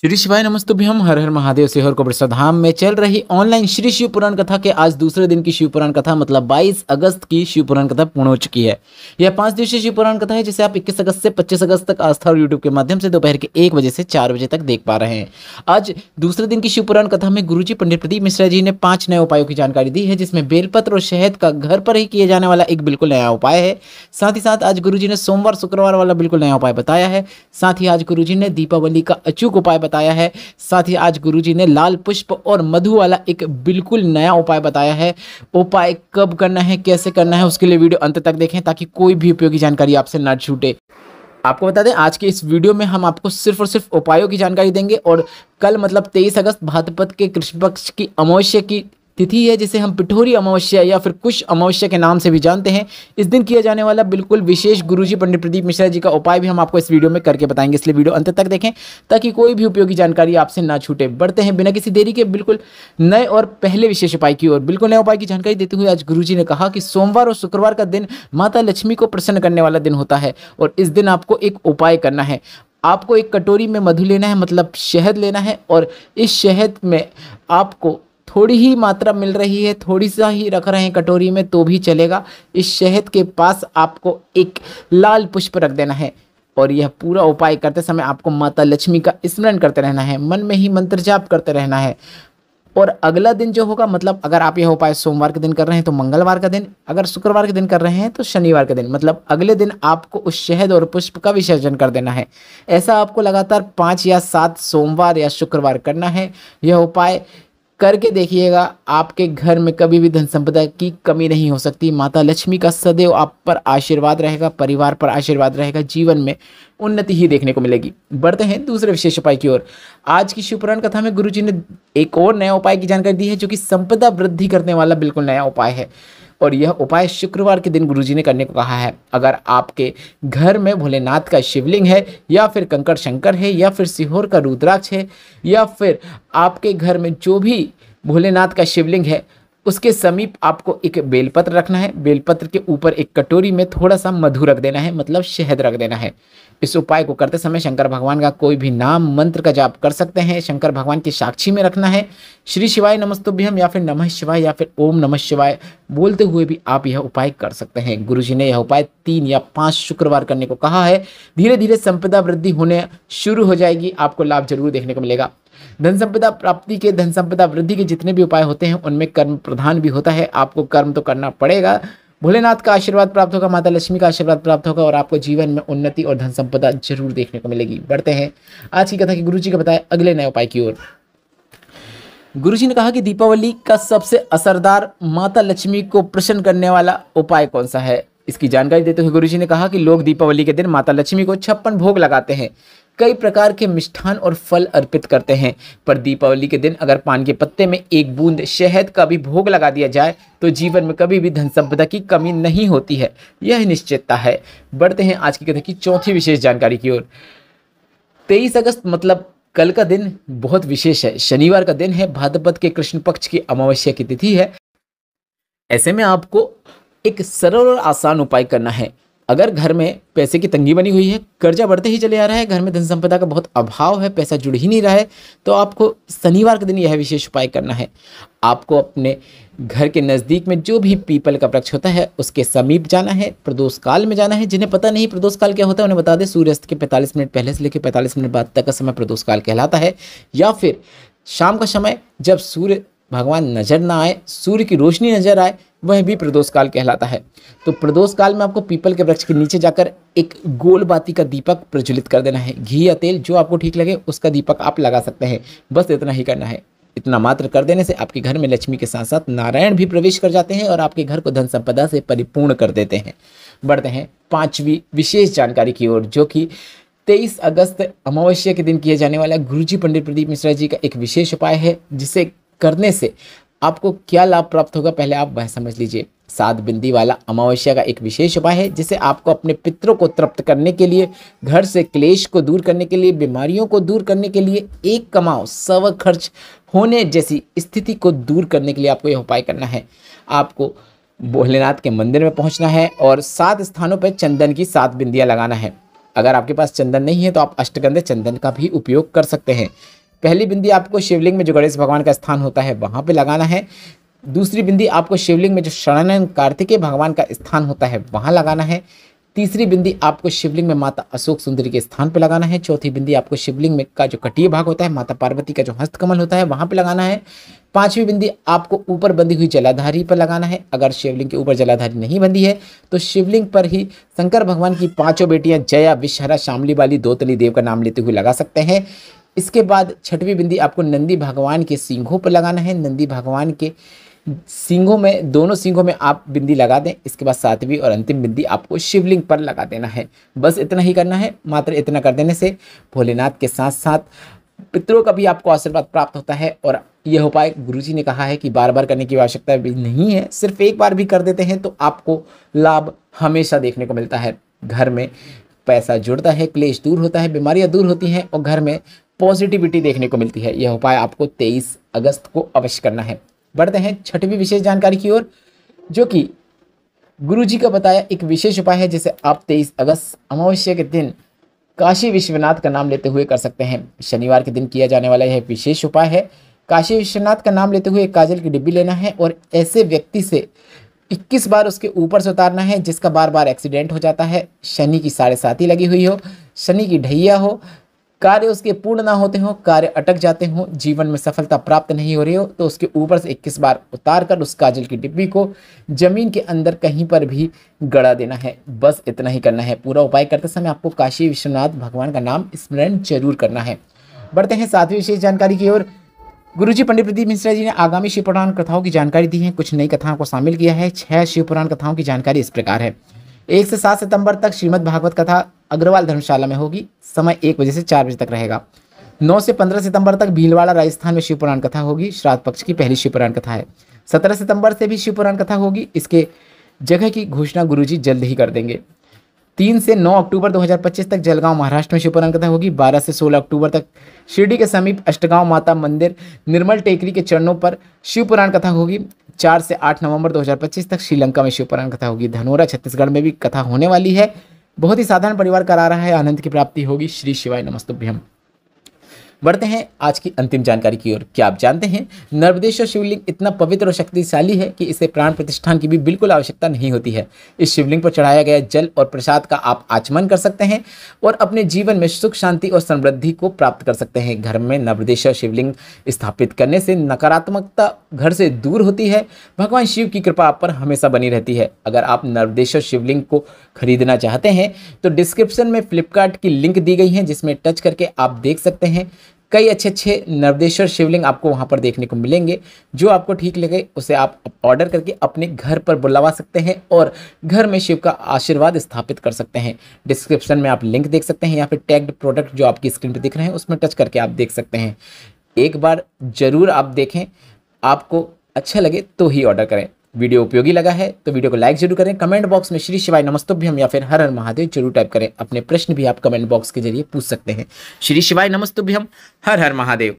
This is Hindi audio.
श्री शिवाय नमस्तुभ्यम हर हर महादेव सिहोर कोबरसा धाम में चल रही ऑनलाइन श्री शिव पुराण कथा के आज दूसरे दिन की शिव पुराण कथा मतलब 22 अगस्त की शिव पुराण कथा पूर्ण हो चुकी है। यह 5 दिवसीय शिव पुराण कथा है जिसे आप 21 अगस्त से 25 अगस्त तक आस्था और यूट्यूब के माध्यम से दोपहर के 1 बजे से 4 बजे तक देख पा रहे हैं। आज दूसरे दिन की शिव पुराण कथा में गुरुजी पंडित प्रदीप मिश्रा जी ने 5 नए उपायों की जानकारी दी है, जिसमें बेलपत्र और शहद का घर पर ही किए जाने वाला एक बिल्कुल नया उपाय है। साथ ही साथ आज गुरुजी ने सोमवार शुक्रवार वाला बिल्कुल नया उपाय बताया है। साथ ही आज गुरुजी ने दीपावली का अचूक उपाय बताया है। साथ ही आज गुरुजी ने लाल पुष्प और मधु वाला एक बिल्कुल नया उपाय बताया है। उपाय कब करना है, कैसे करना है, उसके लिए वीडियो अंत तक देखें ताकि कोई भी उपयोगी जानकारी आपसे ना छूटे। आपको बता दें आज के इस वीडियो में हम आपको सिर्फ और सिर्फ उपायों की जानकारी देंगे और कल मतलब 23 अगस्त भाद्रपद के कृष्ण पक्ष की अमावस्या की तिथि है, जिसे हम पिठोरी अमावस्या या फिर कुश अमावस्या के नाम से भी जानते हैं। इस दिन किया जाने वाला बिल्कुल विशेष गुरुजी पंडित प्रदीप मिश्रा जी का उपाय भी हम आपको इस वीडियो में करके बताएंगे, इसलिए वीडियो अंत तक देखें ताकि कोई भी उपयोगी जानकारी आपसे ना छूटे। बढ़ते हैं बिना किसी देरी के बिल्कुल नए और पहले विशेष उपाय की ओर। बिल्कुल नए उपाय की जानकारी देते हुए आज गुरुजी ने कहा कि सोमवार और शुक्रवार का दिन माता लक्ष्मी को प्रसन्न करने वाला दिन होता है और इस दिन आपको एक उपाय करना है। आपको एक कटोरी में मधु लेना है, मतलब शहद लेना है, और इस शहद में आपको थोड़ी ही मात्रा मिल रही है, थोड़ी सा ही रख रहे हैं कटोरी में तो भी चलेगा। इस शहद के पास आपको एक लाल पुष्प रख देना है और यह पूरा उपाय करते समय आपको माता लक्ष्मी का स्मरण करते रहना है, मन में ही मंत्र जाप करते रहना है। और अगला दिन जो होगा, मतलब अगर आप यह उपाय सोमवार के दिन कर रहे हैं तो मंगलवार का दिन, अगर शुक्रवार के दिन कर रहे हैं तो शनिवार के दिन, मतलब अगले दिन आपको उस शहद और पुष्प का विसर्जन कर देना है। ऐसा आपको लगातार 5 या 7 सोमवार या शुक्रवार करना है। यह उपाय करके देखिएगा, आपके घर में कभी भी धन संपदा की कमी नहीं हो सकती। माता लक्ष्मी का सदैव आप पर आशीर्वाद रहेगा, परिवार पर आशीर्वाद रहेगा, जीवन में उन्नति ही देखने को मिलेगी। बढ़ते हैं दूसरे विशेष उपाय की ओर। आज की शिव पुराण कथा में गुरुजी ने एक और नया उपाय की जानकारी दी है, जो कि संपदा वृद्धि करने वाला बिल्कुल नया उपाय है और यह उपाय शुक्रवार के दिन गुरुजी ने करने को कहा है। अगर आपके घर में भोलेनाथ का शिवलिंग है या फिर कंकड़ शंकर है या फिर सीहोर का रुद्राक्ष है या फिर आपके घर में जो भी भोलेनाथ का शिवलिंग है उसके समीप आपको एक बेलपत्र रखना है। बेलपत्र के ऊपर एक कटोरी में थोड़ा सा मधु रख देना है, मतलब शहद रख देना है। इस उपाय को करते समय शंकर भगवान का कोई भी नाम मंत्र का जाप कर सकते हैं। शंकर भगवान की साक्षी में रखना है। श्री शिवाय नमस्तुभ्यम या फिर नमः शिवाय या फिर ओम नमः शिवाय बोलते हुए भी आप यह उपाय कर सकते हैं। गुरुजी ने यह उपाय 3 या 5 शुक्रवार करने को कहा है। धीरे धीरे संपदा वृद्धि होने शुरू हो जाएगी, आपको लाभ जरूर देखने को मिलेगा। धन संपदा प्राप्ति के, धन संपदा वृद्धि के जितने भी उपाय होते हैं उनमें कर्म प्रधान भी होता है। आपको कर्म तो करना पड़ेगा, भोलेनाथ का आशीर्वाद प्राप्त होगा, माता लक्ष्मी का आशीर्वाद प्राप्त होगा और आपको जीवन में उन्नति और धन संपदा जरूर देखने को मिलेगी। बढ़ते हैं आज की कथा की गुरुजी का बताए अगले नए उपाय की ओर। गुरुजी ने कहा कि दीपावली का सबसे असरदार माता लक्ष्मी को प्रसन्न करने वाला उपाय कौन सा है। इसकी जानकारी देते हुए गुरुजी ने कहा कि लोग दीपावली के दिन माता लक्ष्मी को 56 भोग लगाते हैं, कई प्रकार के मिष्ठान और फल अर्पित करते हैं, पर दीपावली के दिन अगर पान के पत्ते में एक बूंद शहद का भी भोग लगा दिया जाए तो जीवन में कभी भी धन संपदा की कमी नहीं होती है, यह निश्चितता है। बढ़ते हैं आज की कथा की चौथी विशेष जानकारी की ओर। 23 अगस्त मतलब कल का दिन बहुत विशेष है, शनिवार का दिन है, भाद्रपद के कृष्ण पक्ष की अमावस्या की तिथि है। ऐसे में आपको एक सरल और आसान उपाय करना है। अगर घर में पैसे की तंगी बनी हुई है, कर्जा बढ़ते ही चले आ रहा है, घर में धन संपदा का बहुत अभाव है, पैसा जुड़ ही नहीं रहा है, तो आपको शनिवार के दिन यह विशेष उपाय करना है। आपको अपने घर के नज़दीक में जो भी पीपल का वृक्ष होता है उसके समीप जाना है, प्रदोष काल में जाना है। जिन्हें पता नहीं प्रदोष काल क्या होता है उन्हें बता दें, सूर्यास्त के 45 मिनट पहले से लेकर 45 मिनट बाद तक का समय प्रदोष काल कहलाता है, या फिर शाम का समय जब सूर्य भगवान नजर ना आए, सूर्य की रोशनी नजर आए, वह भी प्रदोष काल कहलाता है। तो प्रदोष काल में आपको पीपल के वृक्ष के नीचे जाकर एक गोल बाती का दीपक प्रज्वलित कर देना है। घी या तेल जो आपको ठीक लगे उसका दीपक आप लगा सकते हैं, बस इतना ही करना है। इतना मात्र कर देने से आपके घर में लक्ष्मी के साथ साथ नारायण भी प्रवेश कर जाते हैं और आपके घर को धन संपदा से परिपूर्ण कर देते हैं। बढ़ते हैं 5वीं विशेष जानकारी की ओर, जो कि 23 अगस्त अमावस्या के दिन किए जाने वाला गुरुजी पंडित प्रदीप मिश्रा जी का एक विशेष उपाय है, जिसे करने से आपको क्या लाभ प्राप्त होगा पहले आप वह समझ लीजिए। 7 बिंदी वाला अमावस्या का एक विशेष उपाय है, जिसे आपको अपने पितरों को तृप्त करने के लिए, घर से क्लेश को दूर करने के लिए, बीमारियों को दूर करने के लिए, एक कमाओ सव खर्च होने जैसी स्थिति को दूर करने के लिए आपको यह उपाय करना है। आपको भोलेनाथ के मंदिर में पहुंचना है और 7 स्थानों पर चंदन की 7 बिंदियां लगाना है। अगर आपके पास चंदन नहीं है तो आप अष्टगंध चंदन का भी उपयोग कर सकते हैं। पहली बिंदी आपको शिवलिंग में जो गणेश भगवान का स्थान होता है वहाँ पे लगाना है। दूसरी बिंदी आपको शिवलिंग में जो शरणानंद कार्तिकेय भगवान का स्थान होता है वहाँ लगाना है। तीसरी बिंदी आपको शिवलिंग में माता अशोक सुंदरी के स्थान पे लगाना है। चौथी बिंदी आपको शिवलिंग में का जो कटीय भाग होता है, माता पार्वती का जो हस्तकमल होता है वहाँ पे लगाना है। पांचवी बिंदी आपको ऊपर बंधी हुई जलाधारी पर लगाना है। अगर शिवलिंग के ऊपर जलाधारी नहीं बंधी है तो शिवलिंग पर ही शंकर भगवान की पांचों बेटियां जया, विषहरा, शामली वाली दोतली देव का नाम लेते हुए लगा सकते हैं। इसके बाद छठवीं बिंदी आपको नंदी भगवान के सींगों पर लगाना है। नंदी भगवान के सींगों में, दोनों सींगों में आप बिंदी लगा दें। इसके बाद सातवीं और अंतिम बिंदी आपको शिवलिंग पर लगा देना है। बस इतना ही करना है। मात्र इतना कर देने से भोलेनाथ के साथ साथ पितरों का भी आपको आशीर्वाद प्राप्त होता है। और यह उपाय गुरुजी ने कहा है कि बार बार करने की आवश्यकता भी नहीं है, सिर्फ एक बार भी कर देते हैं तो आपको लाभ हमेशा देखने को मिलता है। घर में पैसा जुड़ता है, क्लेश दूर होता है, बीमारियां दूर होती हैं और घर में पॉजिटिविटी देखने को मिलती है। यह उपाय आपको 23 अगस्त को अवश्य करना है। बढ़ते हैं छठवीं विशेष जानकारी की ओर, जो कि गुरुजी का बताया एक विशेष उपाय है जिसे आप 23 अगस्त अमावस्या के दिन काशी विश्वनाथ का नाम लेते हुए कर सकते हैं। शनिवार के दिन किया जाने वाला यह विशेष उपाय है। काशी विश्वनाथ का नाम लेते हुए एक काजल की डिब्बी लेना है और ऐसे व्यक्ति से 21 बार उसके ऊपर से उतारना है जिसका बार बार एक्सीडेंट हो जाता है, शनि की 7.5 लगी हुई हो, शनि की ढैया हो, कार्य उसके पूर्ण ना होते हो, कार्य अटक जाते हो, जीवन में सफलता प्राप्त नहीं हो रही हो, तो उसके ऊपर से 21 बार उतार कर उस काजल की डिब्बी को जमीन के अंदर कहीं पर भी गड़ा देना है। बस इतना ही करना है। पूरा उपाय करते समय आपको काशी विश्वनाथ भगवान का नाम स्मरण जरूर करना है। बढ़ते हैं सातवीं विशेष जानकारी की ओर। गुरुजी पंडित प्रदीप मिश्रा जी ने आगामी शिव पुराण कथाओं की जानकारी दी है। कुछ नई कथाओं को शामिल किया है। 6 शिव पुराण कथाओं की जानकारी इस प्रकार है। 1 से 7 सितंबर तक श्रीमद् भागवत कथा अग्रवाल धर्मशाला में होगी। समय 1 बजे से 4 बजे तक रहेगा। 9 से 15 सितंबर तक भीलवाड़ा राजस्थान में शिव पुराण कथा होगी। श्राद्ध पक्ष की पहली शिव पुराण कथा है। 17 सितंबर से भी शिव पुराण कथा होगी। इसके जगह की घोषणा गुरुजी जल्द ही कर देंगे। 3 से 9 अक्टूबर 2025 तक जलगांव महाराष्ट्र में शिव पुराण कथा होगी। 12 से 16 अक्टूबर तक शिरडी के समीप अष्टगांव माता मंदिर निर्मल टेकरी के चरणों पर शिव पुराण कथा होगी। 4 से 8 नवंबर 2025 तक श्रीलंका में शिव पुराण कथा होगी। धनोरा छत्तीसगढ़ में भी कथा होने वाली है। बहुत ही साधारण परिवार करा रहा है, आनंद की प्राप्ति होगी। श्री शिवाय नमस्तुभ्यम। बढ़ते हैं आज की अंतिम जानकारी की ओर। क्या आप जानते हैं नर्मदेश्वर शिवलिंग इतना पवित्र और शक्तिशाली है कि इसे प्राण प्रतिष्ठान की भी बिल्कुल आवश्यकता नहीं होती है। इस शिवलिंग पर चढ़ाया गया जल और प्रसाद का आप आचमन कर सकते हैं और अपने जीवन में सुख, शांति और समृद्धि को प्राप्त कर सकते हैं। घर में नर्मदेश्वर शिवलिंग स्थापित करने से नकारात्मकता घर से दूर होती है। भगवान शिव की कृपा आप पर हमेशा बनी रहती है। अगर आप नर्मदेश्वर शिवलिंग को खरीदना चाहते हैं तो डिस्क्रिप्शन में फ्लिपकार्ट की लिंक दी गई है जिसमें टच करके आप देख सकते हैं। कई अच्छे नर्मदेश्वर शिवलिंग आपको वहां पर देखने को मिलेंगे। जो आपको ठीक लगे उसे आप ऑर्डर करके अपने घर पर बुलवा सकते हैं और घर में शिव का आशीर्वाद स्थापित कर सकते हैं। डिस्क्रिप्शन में आप लिंक देख सकते हैं या फिर टैग्ड प्रोडक्ट जो आपकी स्क्रीन पर दिख रहे हैं उसमें टच करके आप देख सकते हैं। एक बार जरूर आप देखें, आपको अच्छा लगे तो ही ऑर्डर करें। वीडियो उपयोगी लगा है तो वीडियो को लाइक जरूर करें। कमेंट बॉक्स में श्री शिवाय नमस्तुभ्यम या फिर हर हर महादेव जरूर टाइप करें। अपने प्रश्न भी आप कमेंट बॉक्स के जरिए पूछ सकते हैं। श्री शिवाय नमस्तुभ्यम, हर हर महादेव।